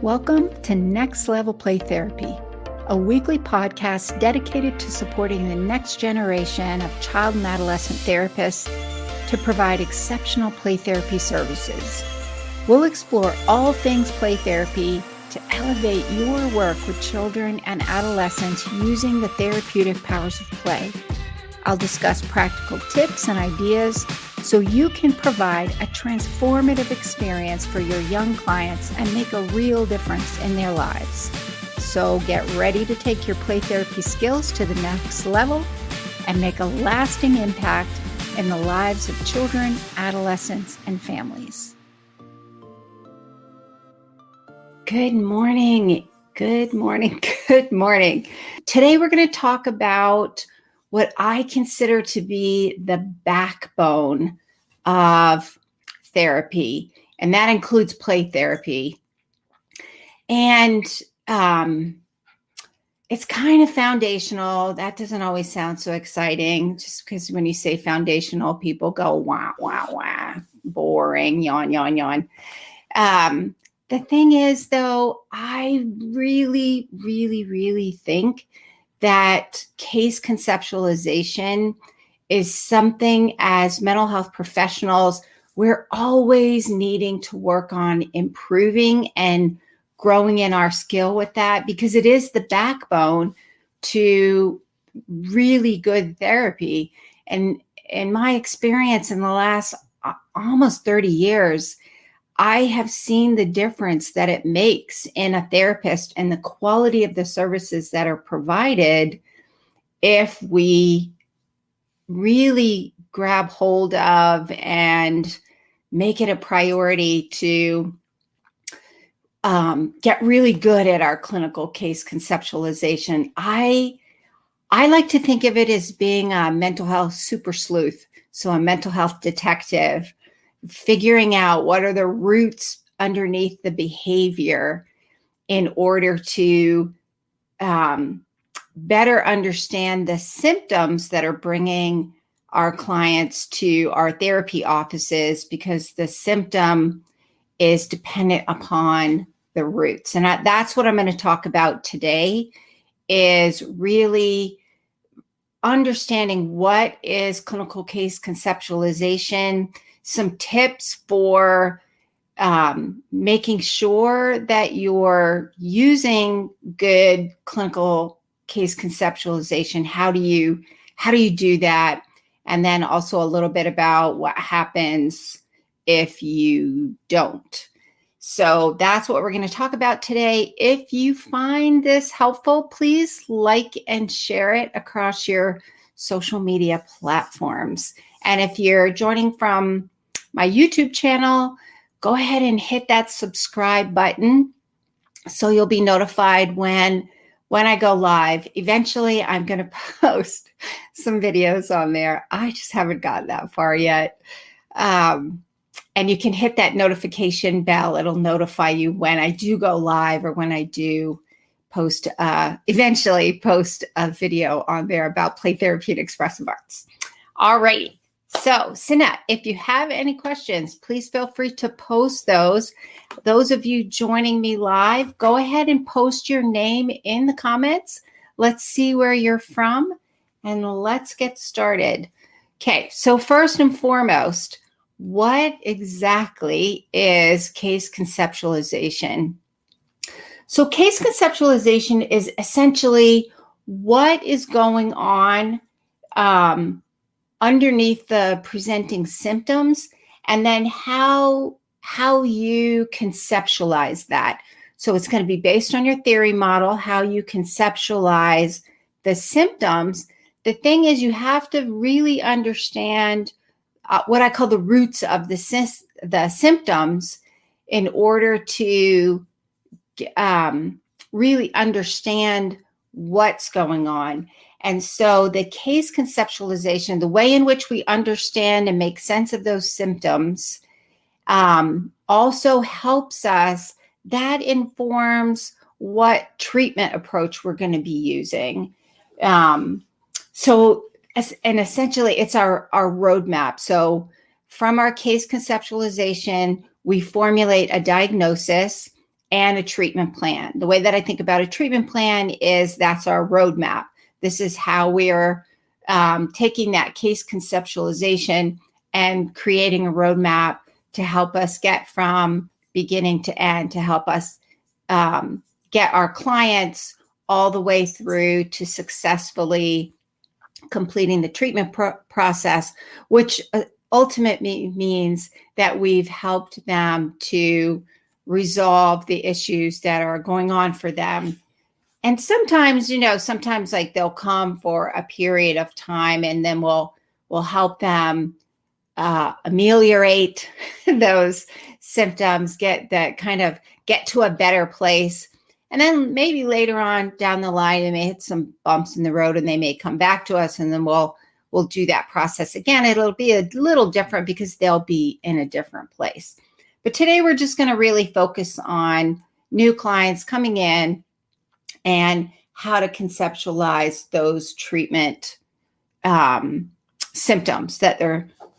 Welcome to Next Level Play Therapy, a weekly podcast dedicated to supporting the next generation of child and adolescent therapists to provide exceptional play therapy services. We'll explore all things play therapy to elevate your work with children and adolescents using the therapeutic powers of play. I'll discuss practical tips and ideas so you can provide a transformative experience for your young clients and make a real difference in their lives. So get ready to take your play therapy skills to the next level and make a lasting impact in the lives of children, adolescents, and families. Good morning. Good morning. Good morning. Today we're going to talk about what I consider to be the backbone of therapy, and that includes play therapy. And it's kind of foundational. That doesn't always sound so exciting, just because when you say foundational, people go, wah, wah, wah, boring, yawn, yawn, yawn. The thing is, though, I really, really, really think that case conceptualization is something as mental health professionals, we're always needing to work on improving and growing in our skill with that, because it is the backbone to really good therapy. And in my experience in the last almost 30 years, I have seen the difference that it makes in a therapist and the quality of the services that are provided if we really grab hold of and make it a priority to get really good at our clinical case conceptualization. I like to think of it as being a mental health super sleuth, so a mental health detective, figuring out what are the roots underneath the behavior in order to better understand the symptoms that are bringing our clients to our therapy offices, because the symptom is dependent upon the roots. And that's what I'm going to talk about today, is really understanding what is clinical case conceptualization, some tips for making sure that you're using good clinical case conceptualization. How do you do that? And then also a little bit about what happens if you don't. So that's what we're going to talk about today. If you find this helpful, please like and share it across your social media platforms. And if you're joining from my YouTube channel, go ahead and hit that subscribe button so you'll be notified when I go live. Eventually, I'm going to post some videos on there. I just haven't gotten that far yet. And you can hit that notification bell. It'll notify you when I do go live or when I do eventually post a video on there about play therapy and expressive arts. All right. So, Sinette, if you have any questions, please feel free to post those. Those of you joining me live, go ahead and post your name in the comments. Let's see where you're from, and let's get started. Okay, so first and foremost, what exactly is case conceptualization? So case conceptualization is essentially what is going on underneath the presenting symptoms, and then how you conceptualize that. So it's going to be based on your theory model, how you conceptualize the symptoms. The thing is, you have to really understand what I call the roots of the symptoms in order to really understand what's going on. And so the case conceptualization, the way in which we understand and make sense of those symptoms, also helps us. That informs what treatment approach we're going to be using. And essentially, it's our roadmap. So from our case conceptualization, we formulate a diagnosis, and a treatment plan. The way that I think about a treatment plan is that's our roadmap. This is how we're taking that case conceptualization and creating a roadmap to help us get from beginning to end, to help us get our clients all the way through to successfully completing the treatment process, which ultimately means that we've helped them to resolve the issues that are going on for them. And sometimes, sometimes like they'll come for a period of time, and then we'll help them ameliorate those symptoms, get to a better place. And then maybe later on down the line, they may hit some bumps in the road and they may come back to us, and then we'll do that process again. It'll be a little different because they'll be in a different place. But today we're just going to really focus on new clients coming in and how to conceptualize those treatment symptoms that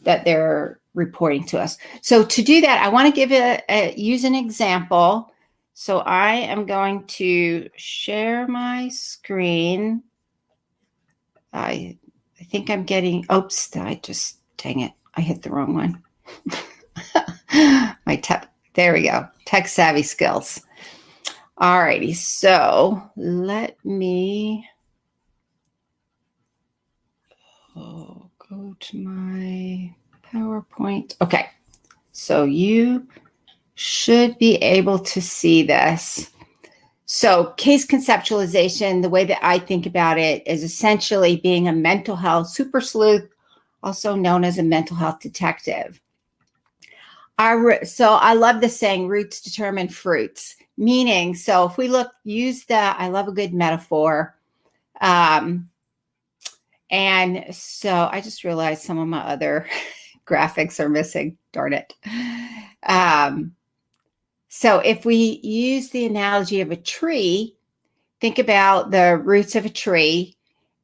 they're reporting to us. So to do that, I want to use an example. So I am going to share my screen. I think I'm getting, dang it, I hit the wrong one. There we go, tech savvy skills. All righty, so let me go to my PowerPoint. Okay, so you should be able to see this. So case conceptualization, the way that I think about it, is essentially being a mental health super sleuth, also known as a mental health detective. So I love the saying, roots determine fruits, meaning, so if we I love a good metaphor. And so I just realized some of my other graphics are missing, darn it. So if we use the analogy of a tree, think about the roots of a tree,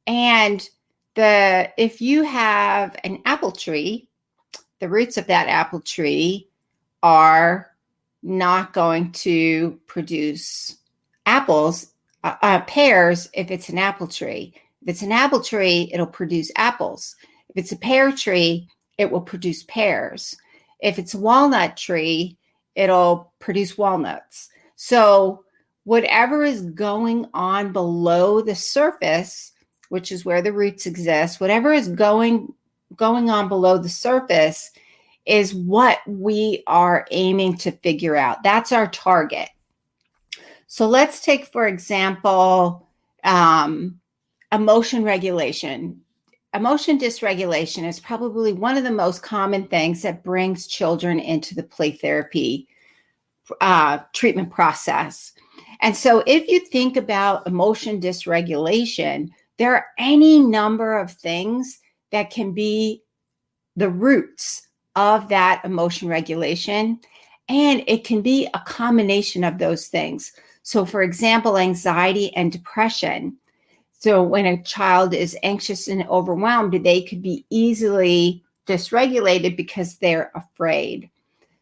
and if you have an apple tree, the roots of that apple tree are not going to produce pears if it's an apple tree. If it's an apple tree, it'll produce apples. If it's a pear tree, it will produce pears. If it's a walnut tree, it'll produce walnuts. So whatever is going on below the surface, which is where the roots exist, whatever is going on below the surface is what we are aiming to figure out. That's our target. So let's take, for example, emotion regulation. Emotion dysregulation is probably one of the most common things that brings children into the play therapy treatment process. And so if you think about emotion dysregulation, there are any number of things that can be the roots of that emotion regulation. And it can be a combination of those things. So for example, anxiety and depression. So when a child is anxious and overwhelmed, they could be easily dysregulated because they're afraid.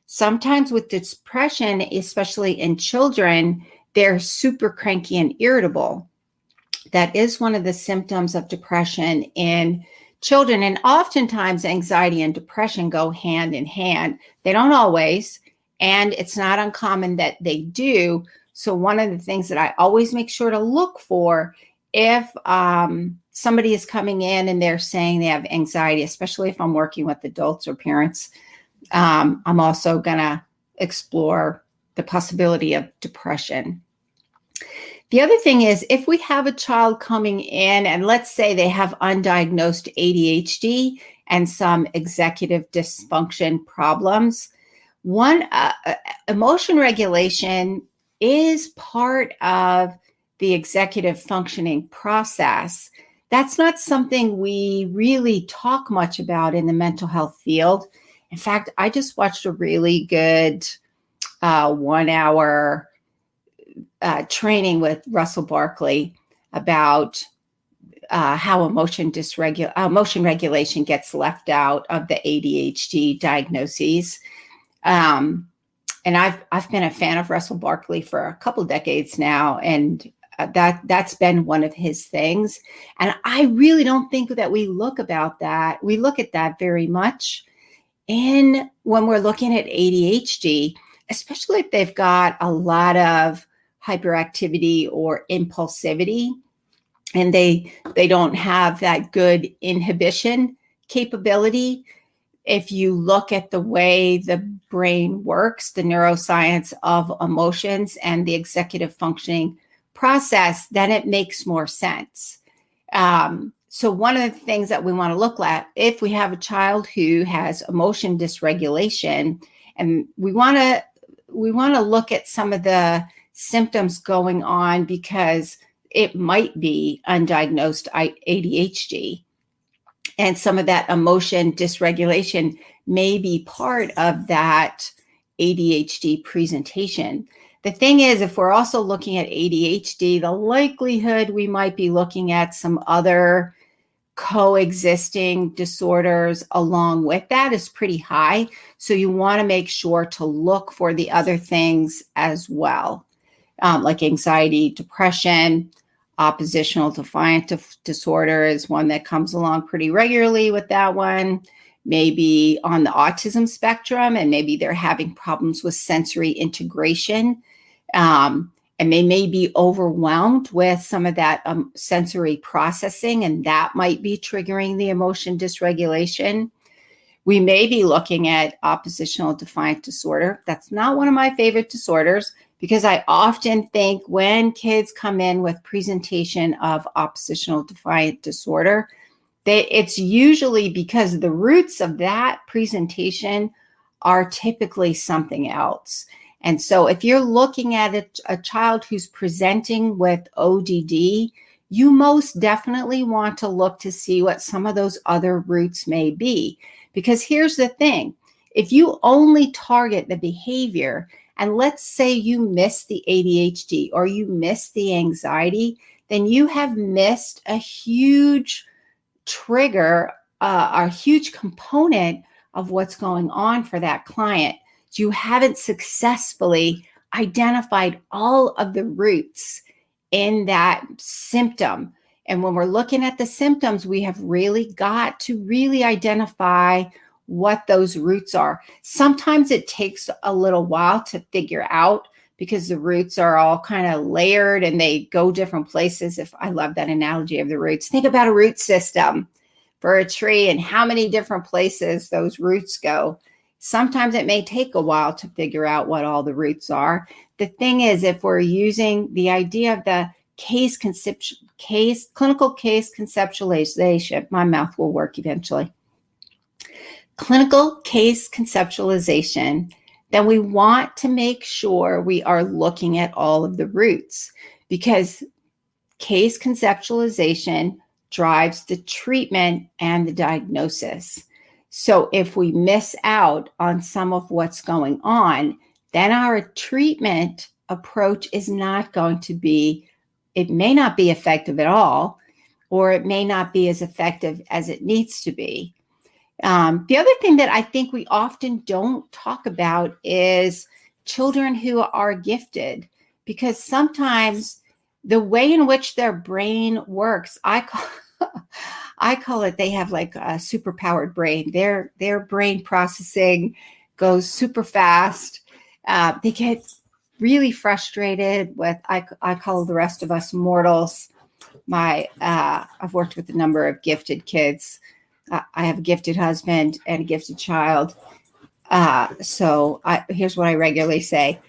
Sometimes with depression, especially in children, they're super cranky and irritable. That is one of the symptoms of depression in children. And oftentimes anxiety and depression go hand in hand. They don't always, and it's not uncommon that they do. So one of the things that I always make sure to look for, if somebody is coming in and they're saying they have anxiety, especially if I'm working with adults or parents, I'm also going to explore the possibility of depression. The other thing is, if we have a child coming in and let's say they have undiagnosed ADHD and some executive dysfunction problems, emotion regulation is part of the executive functioning process. That's not something we really talk much about in the mental health field. In fact, I just watched a really good 1 hour training with Russell Barkley about how emotion regulation gets left out of the ADHD diagnoses. And I've been a fan of Russell Barkley for a couple decades now, and that's been one of his things. And I really don't think that we look at that very much in when we're looking at ADHD, especially if they've got a lot of hyperactivity or impulsivity, and they don't have that good inhibition capability. If you look at the way the brain works, the neuroscience of emotions and the executive functioning process, then it makes more sense. So one of the things that we want to look at, if we have a child who has emotion dysregulation, and we want to look at some of the symptoms going on, because it might be undiagnosed ADHD. And some of that emotion dysregulation may be part of that ADHD presentation. The thing is, if we're also looking at ADHD, the likelihood we might be looking at some other coexisting disorders along with that is pretty high. So you want to make sure to look for the other things as well, like anxiety, depression. Oppositional defiant disorder is one that comes along pretty regularly with that one. Maybe on the autism spectrum, and maybe they're having problems with sensory integration. And they may be overwhelmed with some of that sensory processing, and that might be triggering the emotion dysregulation. We may be looking at oppositional defiant disorder. That's not one of my favorite disorders, because I often think when kids come in with presentation of oppositional defiant disorder, it's usually because the roots of that presentation are typically something else. And so if you're looking at a child who's presenting with ODD, you most definitely want to look to see what some of those other roots may be. Because here's the thing, if you only target the behavior, and let's say you miss the ADHD or you miss the anxiety, then you have missed a huge trigger, a huge component of what's going on for that client. You haven't successfully identified all of the roots in that symptom. And when we're looking at the symptoms, we have really got to really identify what those roots are. Sometimes it takes a little while to figure out, because the roots are all kind of layered and they go different places. I love that analogy of the roots. Think about a root system for a tree and how many different places those roots go. Sometimes it may take a while to figure out what all the roots are. The thing is, if we're using the idea of the clinical case conceptualization, my mouth will work eventually. Clinical case conceptualization, then we want to make sure we are looking at all of the roots, because case conceptualization drives the treatment and the diagnosis. So if we miss out on some of what's going on, then our treatment approach is not going to be, it may not be effective at all, or it may not be as effective as it needs to be. The other thing that I think we often don't talk about is children who are gifted, because sometimes the way in which their brain works, I call it, they have like a superpowered brain. Their brain processing goes super fast. They get really frustrated with, I call the rest of us mortals. I've worked with a number of gifted kids. I have a gifted husband and a gifted child. So here's what I regularly say.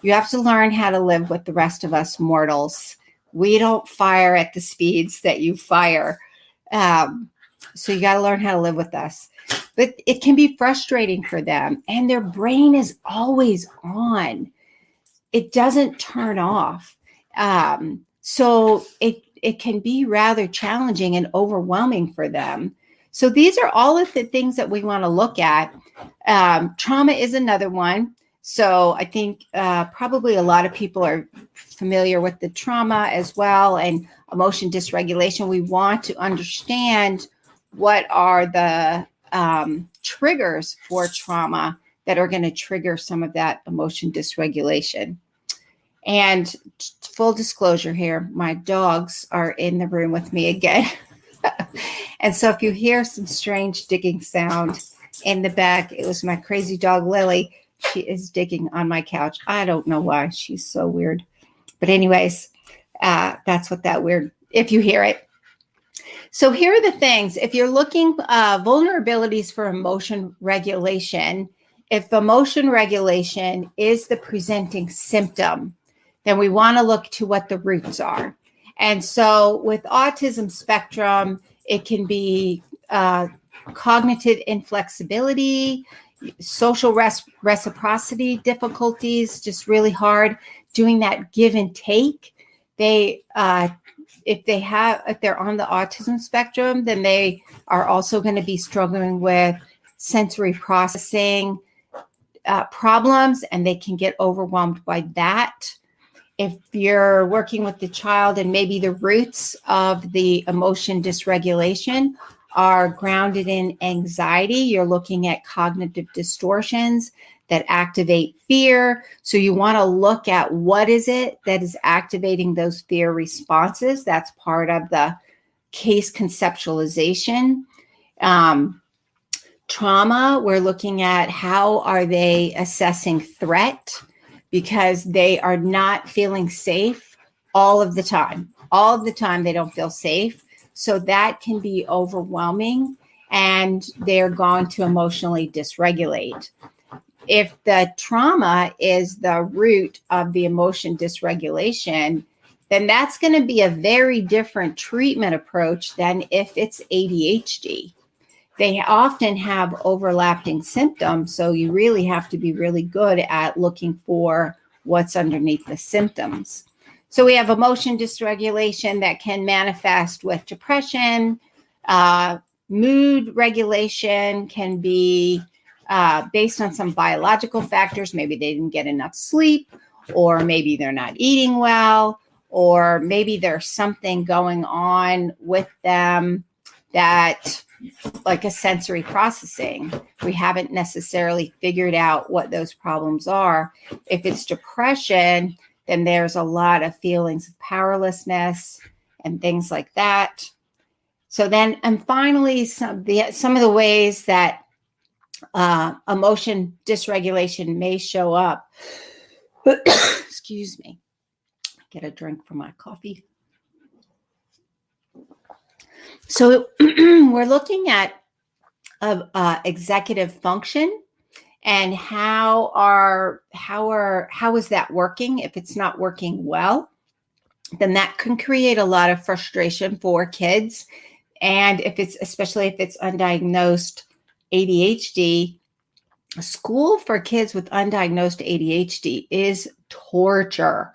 You have to learn how to live with the rest of us mortals. We don't fire at the speeds that you fire. So you got to learn how to live with us. But it can be frustrating for them, and their brain is always on. It doesn't turn off. So it can be rather challenging and overwhelming for them. So these are all of the things that we want to look at. Trauma is another one. So I think probably a lot of people are familiar with the trauma as well, and emotion dysregulation. We want to understand what are the triggers for trauma that are going to trigger some of that emotion dysregulation. And full disclosure here, my dogs are in the room with me again. And so if you hear some strange digging sound in the back, it was my crazy dog, Lily. She is digging on my couch. I don't know why. She's so weird. But anyways, that's what that weird, if you hear it. So here are the things. If you're looking vulnerabilities for emotion regulation, if emotion regulation is the presenting symptom, then we want to look to what the roots are. And so with autism spectrum, it can be cognitive inflexibility, social reciprocity difficulties, just really hard doing that give and take. If they're on the autism spectrum, then they are also going to be struggling with sensory processing problems, and they can get overwhelmed by that. If you're working with the child and maybe the roots of the emotion dysregulation are grounded in anxiety, you're looking at cognitive distortions that activate fear. So you want to look at what is it that is activating those fear responses. That's part of the case conceptualization. Trauma, we're looking at how are they assessing threat, because they are not feeling safe all of the time. All of the time they don't feel safe. So that can be overwhelming, and they're going to emotionally dysregulate. If the trauma is the root of the emotion dysregulation, then that's going to be a very different treatment approach than if it's ADHD. They often have overlapping symptoms, so you really have to be really good at looking for what's underneath the symptoms. So we have emotion dysregulation that can manifest with depression. Mood regulation can be based on some biological factors. Maybe they didn't get enough sleep, or maybe they're not eating well, or maybe there's something going on with them that, like a sensory processing, we haven't necessarily figured out what those problems are. If it's depression, then there's a lot of feelings of powerlessness and things like that. So then, and finally, some of the ways that emotion dysregulation may show up. Excuse me. Get a drink for my coffee. So we're looking at executive function and how is that working? If it's not working well, then that can create a lot of frustration for kids. And especially if it's undiagnosed ADHD, school for kids with undiagnosed ADHD is torture.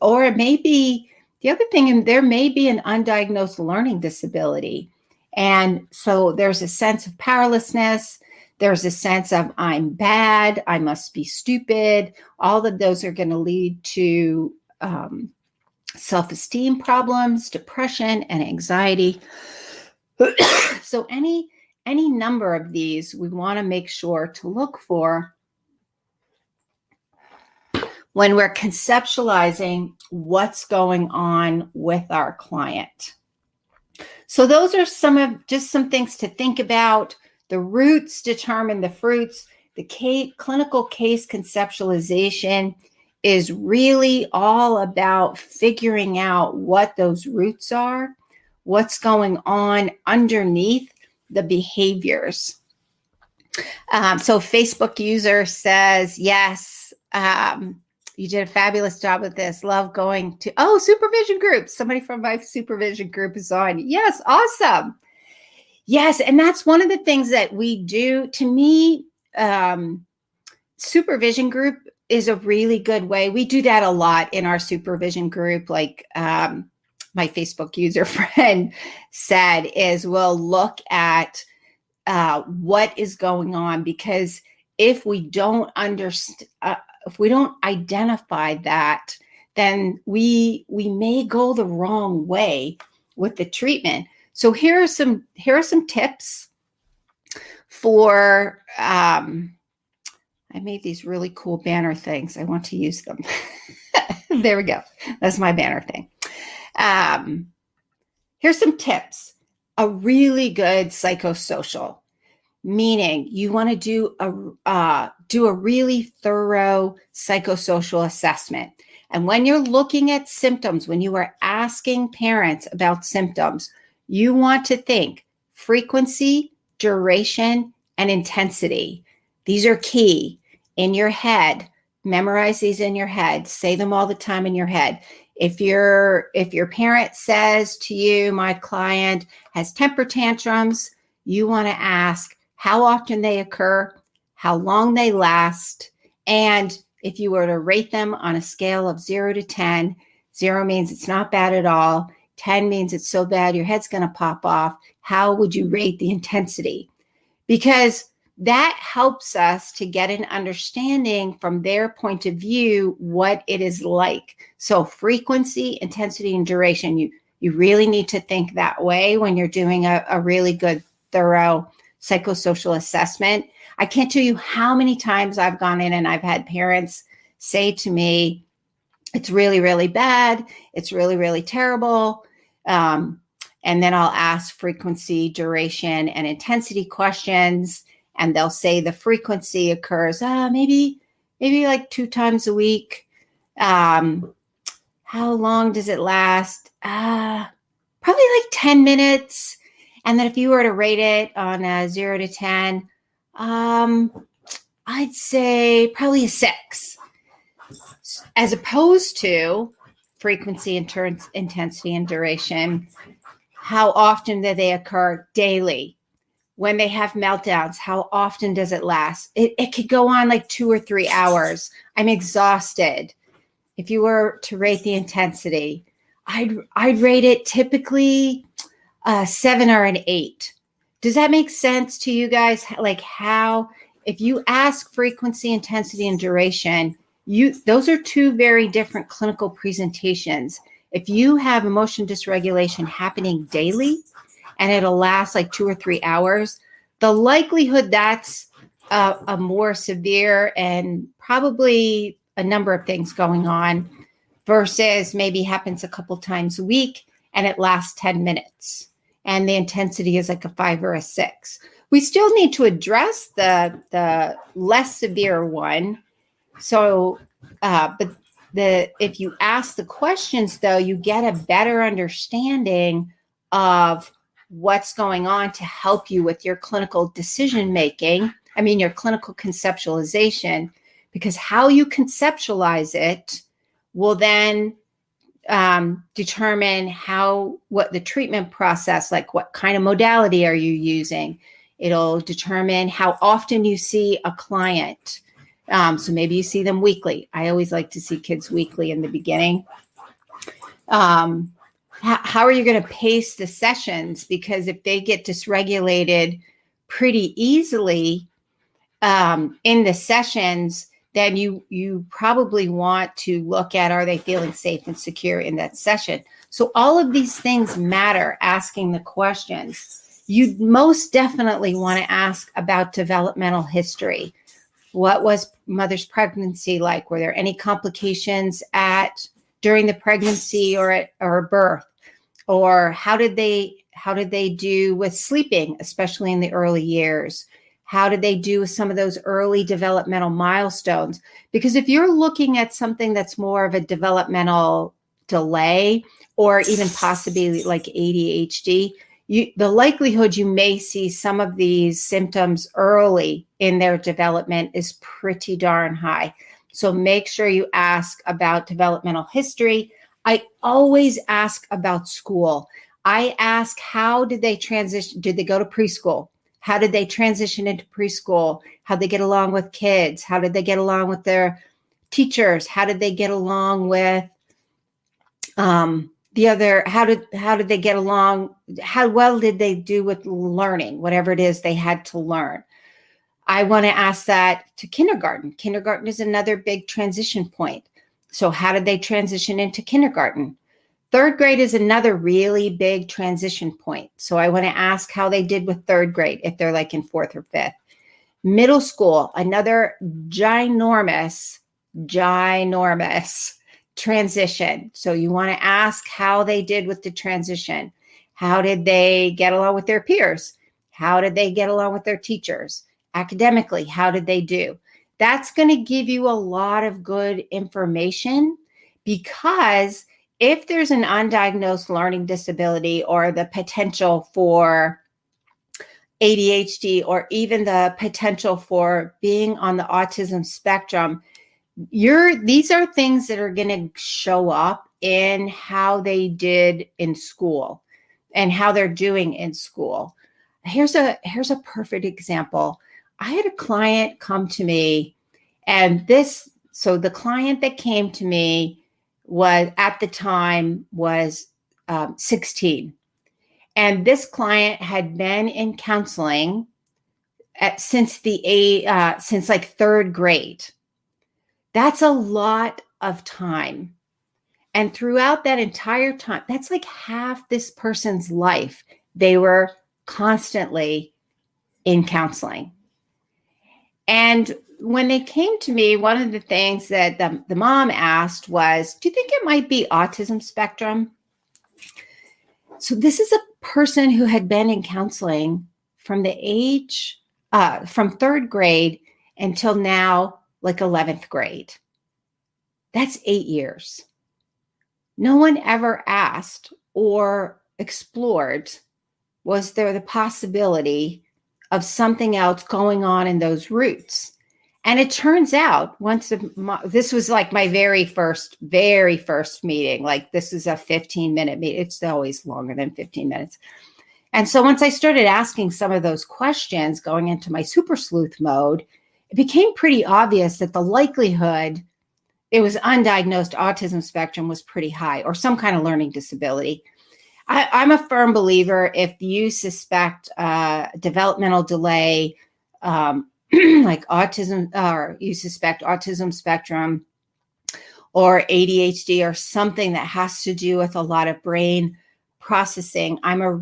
Or it may be the other thing, and there may be an undiagnosed learning disability. And so there's a sense of powerlessness. There's a sense of I'm bad, I must be stupid. All of those are going to lead to self-esteem problems, depression, and anxiety. So any number of these we want to make sure to look for when we're conceptualizing what's going on with our client. So those are some things to think about. The roots determine the fruits. The clinical case conceptualization is really all about figuring out what those roots are, what's going on underneath the behaviors. So Facebook user says, yes, you did a fabulous job with this. Love going to, supervision groups. Somebody from my supervision group is on. Yes, awesome. Yes, and that's one of the things that we do. To me, supervision group is a really good way. We do that a lot in our supervision group. Like my Facebook user friend said, is we'll look at what is going on, because if we don't understand, if we don't identify that, then we may go the wrong way with the treatment. So here are some tips for I made these really cool banner things. I want to use them. There we go. That's my banner thing. Here's some tips. A really good psychosocial, meaning you want to do a really thorough psychosocial assessment. And when you're looking at symptoms, when you are asking parents about symptoms, you want to think frequency, duration, and intensity. These are key in your head. Memorize these in your head. Say them all the time in your head. If your parent says to you, my client has temper tantrums, you want to ask how often they occur, how long they last, and if you were to rate them on a scale of 0 to 10, 0 means it's not bad at all, 10 means it's so bad your head's going to pop off, how would you rate the intensity? Because that helps us to get an understanding from their point of view what it is like. So frequency, intensity, and duration, you really need to think that way when you're doing a really good, thorough psychosocial assessment. I can't tell you how many times I've gone in and I've had parents say to me, it's really, really bad. It's really, really terrible. And then I'll ask frequency, duration, and intensity questions. And they'll say the frequency occurs maybe like 2 times a week. How long does it last? Probably like 10 minutes. And then if you were to rate it on a 0 to 10, I'd say probably a 6. As opposed to frequency, intensity, and duration. How often do they occur? Daily. When they have meltdowns, how often does it last? It could go on like 2 or 3 hours. I'm exhausted. If you were to rate the intensity, I'd rate it typically 7 or an 8. Does that make sense to you guys? Like how, if you ask frequency, intensity, and duration, those are 2 very different clinical presentations. If you have emotion dysregulation happening daily and it'll last like 2 or 3 hours, the likelihood that's a more severe and probably a number of things going on versus maybe happens a couple times a week and it lasts 10 minutes and the intensity is like a 5 or a 6. We still need to address the less severe one. So, but if you ask the questions, though, you get a better understanding of what's going on to help you with your clinical decision making. I mean, your clinical conceptualization, because how you conceptualize it will then determine what the treatment process, like what kind of modality are you using. It'll determine how often you see a client. So maybe you see them weekly. I always like to see kids weekly in the beginning. How are you going to pace the sessions? Because if they get dysregulated pretty easily in the sessions, then you probably want to look at, are they feeling safe and secure in that session? So all of these things matter, asking the questions. You most definitely want to ask about developmental history. What was mother's pregnancy like? Were there any complications during the pregnancy or birth? Or how did they do with sleeping, especially in the early years? How did they do with some of those early developmental milestones? Because if you're looking at something that's more of a developmental delay or even possibly like ADHD, the likelihood you may see some of these symptoms early in their development is pretty darn high. So make sure you ask about developmental history. I always ask about school. I ask, how did they transition? Did they go to preschool? How did they transition into preschool? How did they get along with kids? How did they get along with their teachers? How did they get along with how did they get along? How well did they do with learning, whatever it is they had to learn? I want to ask that to kindergarten. Kindergarten is another big transition point. So how did they transition into kindergarten? 3rd grade is another really big transition point. So I want to ask how they did with 3rd grade, if they're like in 4th or 5th. Middle school, another ginormous transition. So you want to ask how they did with the transition. How did they get along with their peers? How did they get along with their teachers? Academically, how did they do? That's going to give you a lot of good information, because if there's an undiagnosed learning disability or the potential for ADHD or even the potential for being on the autism spectrum, these are things that are going to show up in how they did in school and how they're doing in school. Here's a perfect example. I had a client come to me, and the client that came to me was at the time was 16. And this client had been in counseling since like third grade. That's a lot of time. And throughout that entire time, that's like half this person's life. They were constantly in counseling. And when they came to me, one of the things that the mom asked was, do you think it might be autism spectrum? So this is a person who had been in counseling from from third grade until now, like 11th grade. That's 8 years. No one ever asked or explored, was there the possibility of something else going on in those roots? And it turns out this was like my very first meeting. Like, this is a 15-minute meeting. It's always longer than 15 minutes. And so once I started asking some of those questions, going into my super sleuth mode, it became pretty obvious that the likelihood it was undiagnosed autism spectrum was pretty high, or some kind of learning disability. I'm a firm believer, if you suspect developmental delay, like autism, or you suspect autism spectrum or ADHD or something that has to do with a lot of brain processing, I'm a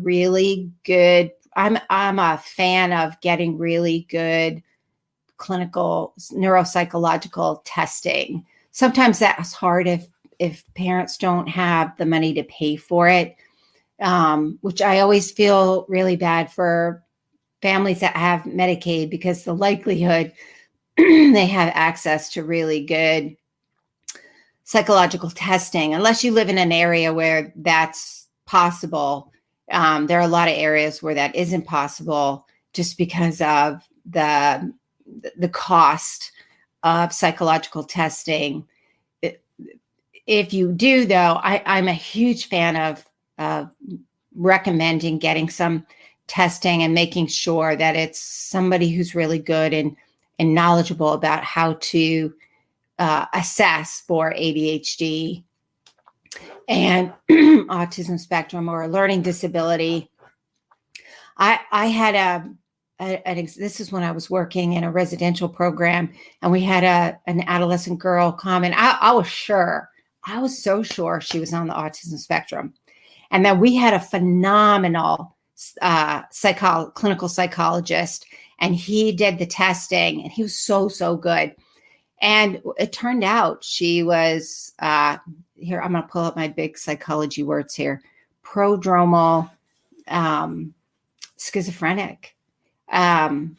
fan of getting really good clinical neuropsychological testing. Sometimes that's hard if parents don't have the money to pay for it, which I always feel really bad for families that have Medicaid, because the likelihood they have access to really good psychological testing, unless you live in an area where that's possible. There are a lot of areas where that isn't possible just because of the cost of psychological testing. If you do, though, I'm a huge fan of recommending getting some testing and making sure that it's somebody who's really good and knowledgeable about how to assess for ADHD and autism spectrum or a learning disability. I had this is when I was working in a residential program, and we had an adolescent girl come, and I was so sure she was on the autism spectrum. And then we had a phenomenal clinical psychologist, and he did the testing, and he was so good. And it turned out she was, here, I'm going to pull up my big psychology words here, prodromal schizophrenic. And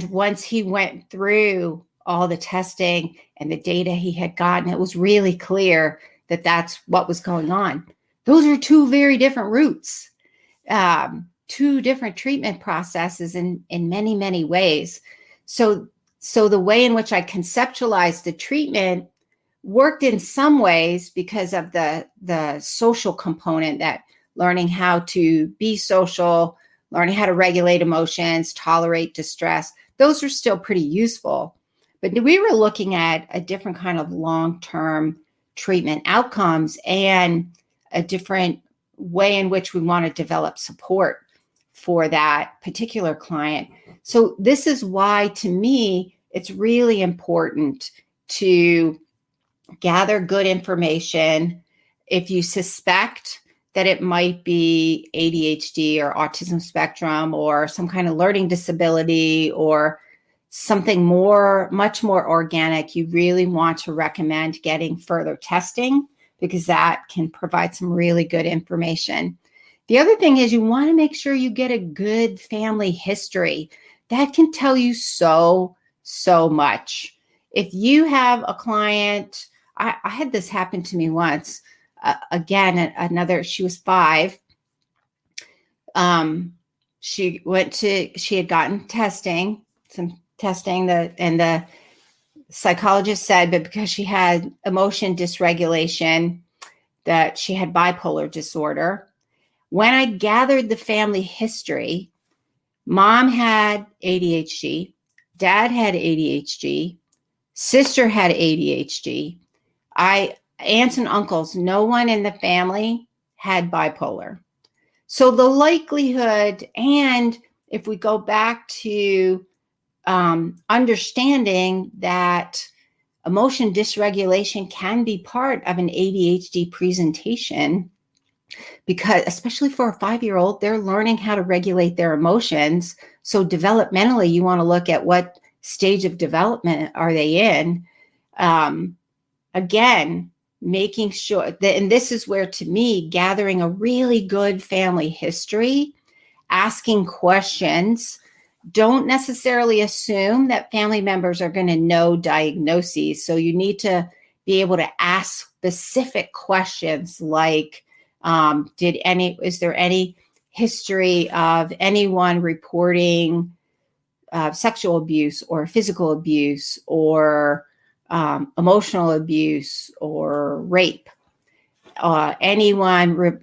once he went through all the testing and the data he had gotten, it was really clear that that's what was going on. Those are two very different routes, two different treatment processes in many, many ways. So the way in which I conceptualized the treatment worked in some ways because of the social component, that learning how to be social, learning how to regulate emotions, tolerate distress. Those are still pretty useful. But we were looking at a different kind of long-term treatment outcomes and a different way in which we want to develop support for that particular client. So this is why, to me, it's really important to gather good information. If you suspect that it might be ADHD or autism spectrum or some kind of learning disability or something much more organic, you really want to recommend getting further testing because that can provide some really good information. The other thing is you want to make sure you get a good family history. That can tell you so much. If you have a client, I had this happen to me once. She was 5. She had gotten some testing, and the psychologist said, but because she had emotion dysregulation, that she had bipolar disorder. When I gathered the family history, mom had ADHD, dad had ADHD, sister had ADHD. Aunts and uncles, no one in the family had bipolar. So the likelihood, and if we go back to understanding that emotion dysregulation can be part of an ADHD presentation, because especially for a 5-year-old, they're learning how to regulate their emotions. So developmentally, you want to look at what stage of development are they in. Again, making sure that, and this is where, to me, gathering a really good family history, asking questions. Don't necessarily assume that family members are going to know diagnoses. So you need to be able to ask specific questions like, is there any history of anyone reporting sexual abuse or physical abuse or emotional abuse or rape? Anyone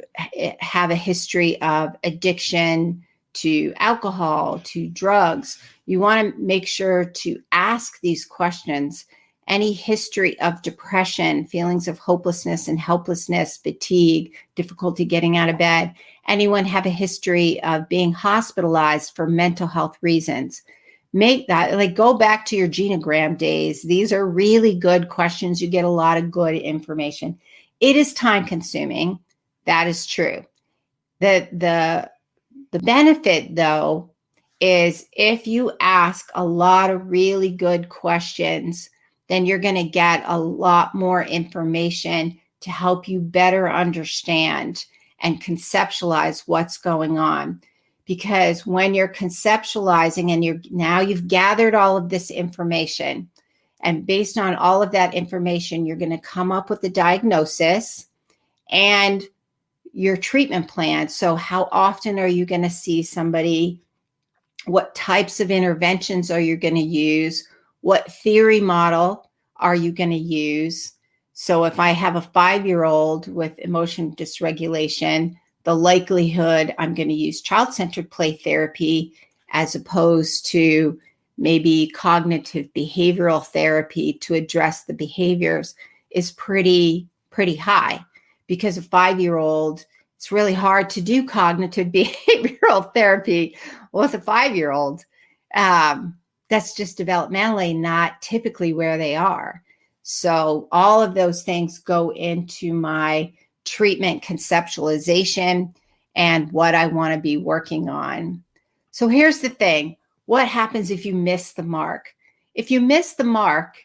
have a history of addiction to alcohol, to drugs? You want to make sure to ask these questions. Any history of depression, feelings of hopelessness and helplessness, fatigue, difficulty getting out of bed? Anyone have a history of being hospitalized for mental health reasons? Make that, like, go back to your genogram days. These are really good questions. You get a lot of good information. It is time consuming. That is true. The benefit, though, is if you ask a lot of really good questions, then you're going to get a lot more information to help you better understand and conceptualize what's going on. Because when you're conceptualizing and you've gathered all of this information, and based on all of that information, you're going to come up with the diagnosis and your treatment plan. So how often are you going to see somebody? What types of interventions are you going to use? What theory model are you going to use? So if I have a 5-year-old with emotion dysregulation, the likelihood I'm going to use child-centered play therapy as opposed to maybe cognitive behavioral therapy to address the behaviors is pretty high, because a 5-year-old, it's really hard to do cognitive behavioral therapy with a 5-year-old. That's just developmentally not typically where they are. So all of those things go into my treatment conceptualization and what I want to be working on. So here's the thing. What happens if you miss the mark? If you miss the mark,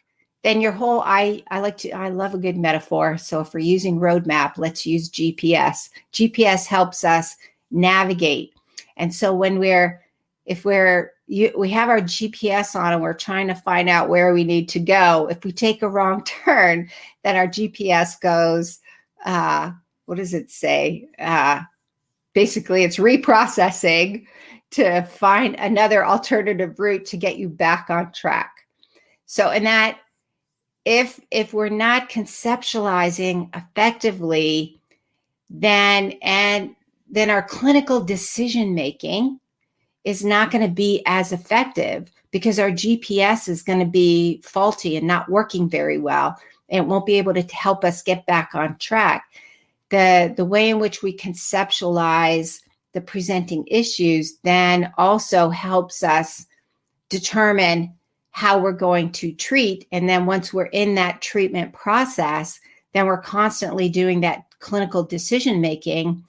then your whole, I love a good metaphor. So if we're using roadmap, let's use GPS. GPS helps us navigate. And so when we have our GPS on and we're trying to find out where we need to go, if we take a wrong turn, then our GPS goes, what does it say? Basically, it's reprocessing to find another alternative route to get you back on track. So, and that, if we're not conceptualizing effectively, then our clinical decision making is not going to be as effective, because our GPS is going to be faulty and not working very well, and it won't be able to help us get back on track. The way in which we conceptualize the presenting issues then also helps us determine how we're going to treat. And then once we're in that treatment process, then we're constantly doing that clinical decision making.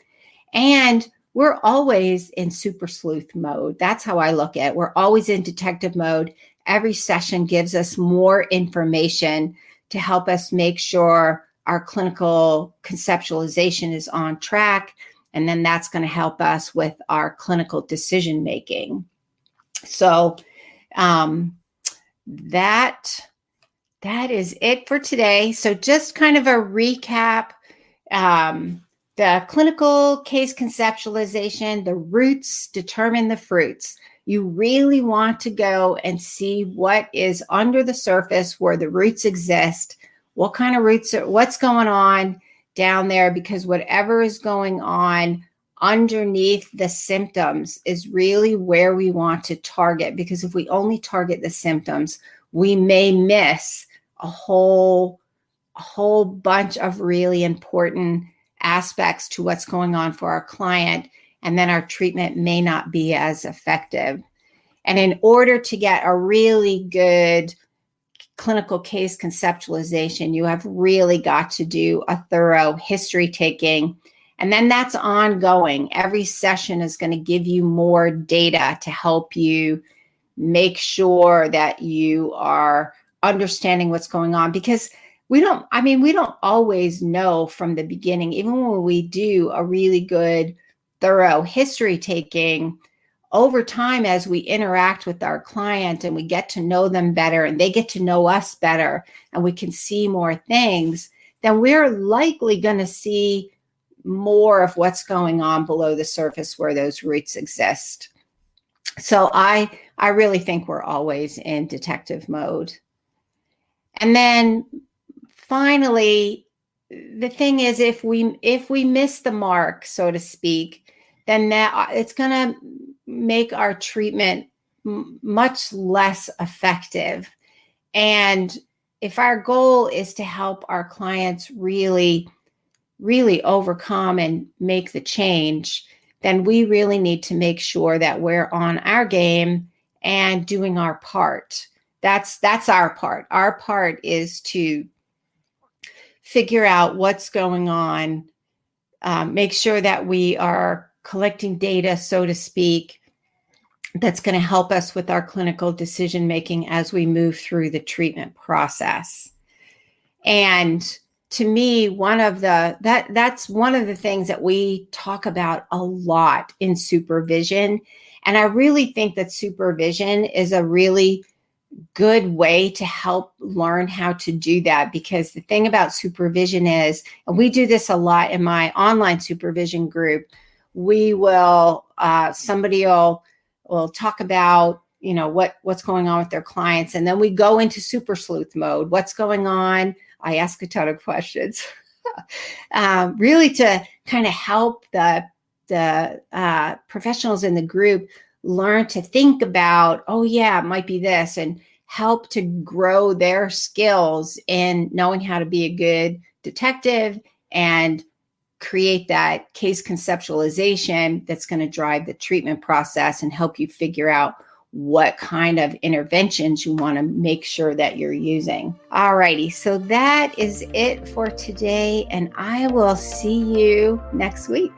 And we're always in super sleuth mode. That's how I look at it. We're always in detective mode. Every session gives us more information to help us make sure our clinical conceptualization is on track. And then that's going to help us with our clinical decision making. So that is it for today. So just kind of a recap. The clinical case conceptualization, the roots determine the fruits. You really want to go and see what is under the surface where the roots exist, what kind of roots are, what's going on down there, because whatever is going on underneath the symptoms is really where we want to target. Because if we only target the symptoms, we may miss a whole bunch of really important aspects to what's going on for our client, and then our treatment may not be as effective. And in order to get a really good clinical case conceptualization, you have really got to do a thorough history taking. And then that's ongoing. Every session is going to give you more data to help you make sure that you are understanding what's going on, because we don't always know from the beginning. Even when we do a really good, thorough history taking, over time, as we interact with our client and we get to know them better and they get to know us better and we can see more things, then we're likely going to see more of what's going on below the surface where those roots exist. So I really think we're always in detective mode. And then finally, the thing is, if we miss the mark, so to speak, then that it's going to make our treatment much less effective. And if our goal is to help our clients really, really overcome and make the change, then we really need to make sure that we're on our game and doing our part. That's our part. Our part is to figure out what's going on, make sure that we are collecting data, so to speak, that's going to help us with our clinical decision making as we move through the treatment process. And to me, that's one of the things that we talk about a lot in supervision. And I really think that supervision is a really good way to help learn how to do that, because the thing about supervision is, and we do this a lot in my online supervision group, we will somebody will talk about what's going on with their clients, and then we go into super sleuth mode. What's going on? I ask a ton of questions, really to kind of help the professionals in the group learn to think about, oh yeah, it might be this, and help to grow their skills in knowing how to be a good detective and create that case conceptualization that's going to drive the treatment process and help you figure out what kind of interventions you want to make sure that you're using. All righty, so that is it for today, and I will see you next week.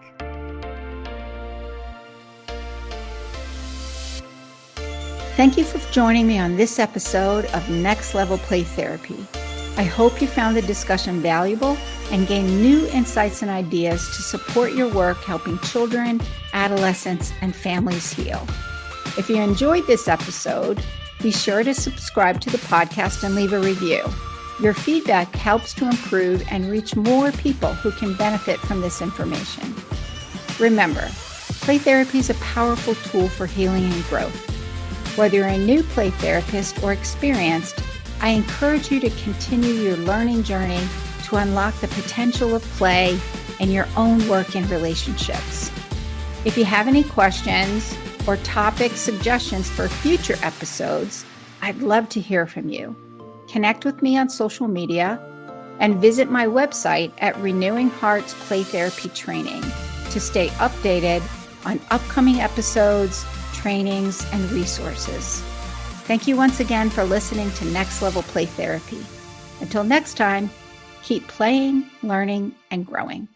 Thank you for joining me on this episode of Next Level Play Therapy. I hope you found the discussion valuable and gained new insights and ideas to support your work helping children, adolescents, and families heal. If you enjoyed this episode, be sure to subscribe to the podcast and leave a review. Your feedback helps to improve and reach more people who can benefit from this information. Remember, play therapy is a powerful tool for healing and growth. Whether you're a new play therapist or experienced, I encourage you to continue your learning journey to unlock the potential of play in your own work and relationships. If you have any questions or topic suggestions for future episodes, I'd love to hear from you. Connect with me on social media and visit my website at Renewing Hearts Play Therapy Training to stay updated on upcoming episodes, trainings, and resources. Thank you once again for listening to Next Level Play Therapy. Until next time, keep playing, learning, and growing.